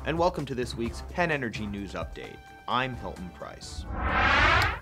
and welcome to this week's PennEnergy News Update. I'm Hilton Price.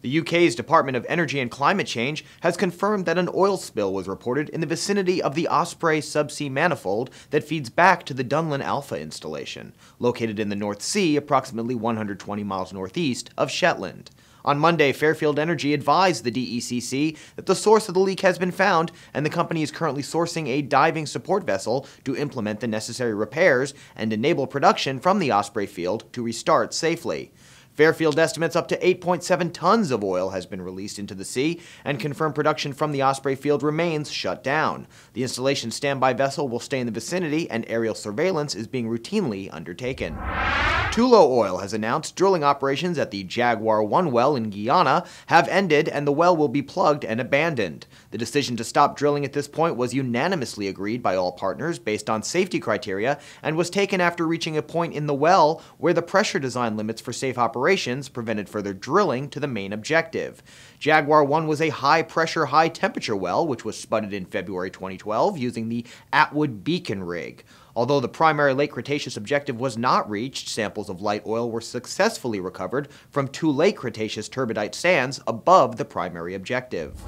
The UK's Department of Energy and Climate Change has confirmed that an oil spill was reported in the vicinity of the Osprey subsea manifold that feeds back to the Dunlin Alpha installation, located in the North Sea, approximately 120 miles northeast of Shetland. On Monday, Fairfield Energy advised the DECC that the source of the leak has been found, and the company is currently sourcing a diving support vessel to implement the necessary repairs and enable production from the Osprey field to restart safely. Fairfield estimates up to 8.7 tons of oil has been released into the sea, and confirmed production from the Osprey field remains shut down. The installation's standby vessel will stay in the vicinity, and aerial surveillance is being routinely undertaken. Tullow Oil has announced drilling operations at the Jaguar 1 well in Guyana have ended, and the well will be plugged and abandoned. The decision to stop drilling at this point was unanimously agreed by all partners based on safety criteria, and was taken after reaching a point in the well where the pressure design limits for safe operations prevented further drilling to the main objective. Jaguar 1 was a high-pressure, high-temperature well, which was spudded in February 2012 using the Atwood Beacon rig. Although the primary late Cretaceous objective was not reached, samples of light oil were successfully recovered from 2 late Cretaceous turbidite sands above the primary objective.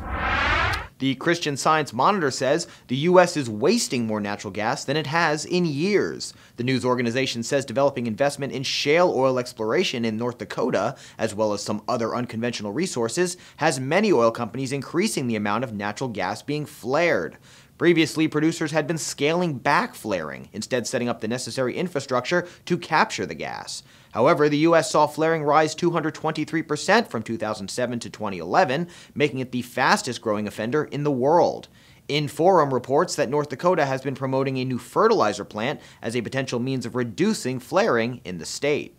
The Christian Science Monitor says the U.S. is wasting more natural gas than it has in years. The news organization says developing investment in shale oil exploration in North Dakota, as well as some other unconventional resources, has many oil companies increasing the amount of natural gas being flared. Previously, producers had been scaling back flaring, instead setting up the necessary infrastructure to capture the gas. However, the U.S. saw flaring rise 223% from 2007 to 2011, making it the fastest growing offender in the world. Inforum reports that North Dakota has been promoting a new fertilizer plant as a potential means of reducing flaring in the state.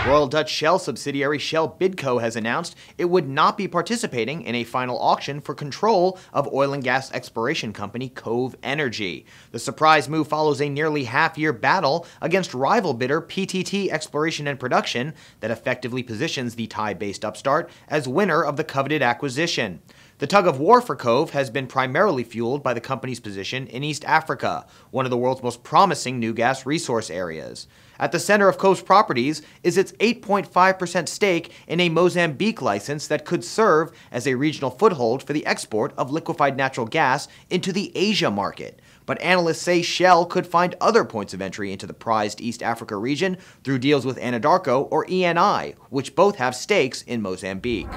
Royal Dutch Shell subsidiary Shell Bidco has announced it would not be participating in a final auction for control of oil and gas exploration company Cove Energy. The surprise move follows a nearly half-year battle against rival bidder PTT Exploration and Production that effectively positions the Thai-based upstart as winner of the coveted acquisition. The tug-of-war for Cove has been primarily fueled by the company's position in East Africa, one of the world's most promising new gas resource areas. At the center of Cove's properties is its 8.5% stake in a Mozambique license that could serve as a regional foothold for the export of liquefied natural gas into the Asia market. But analysts say Shell could find other points of entry into the prized East Africa region through deals with Anadarko or ENI, which both have stakes in Mozambique.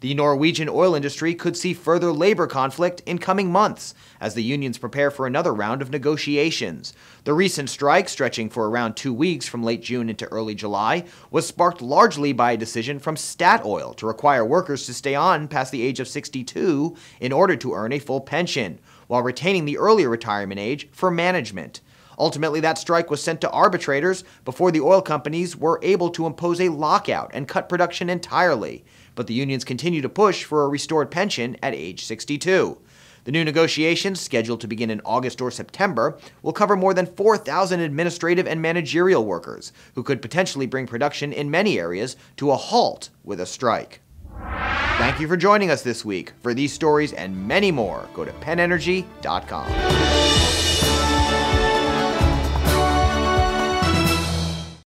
The Norwegian oil industry could see further labor conflict in coming months as the unions prepare for another round of negotiations. The recent strike, stretching for around 2 weeks from late June into early July, was sparked largely by a decision from Statoil to require workers to stay on past the age of 62 in order to earn a full pension, while retaining the earlier retirement age for management. Ultimately, that strike was sent to arbitrators before the oil companies were able to impose a lockout and cut production entirely. But the unions continue to push for a restored pension at age 62. The new negotiations, scheduled to begin in August or September, will cover more than 4,000 administrative and managerial workers, who could potentially bring production in many areas to a halt with a strike. Thank you for joining us this week. For these stories and many more, go to PennEnergy.com.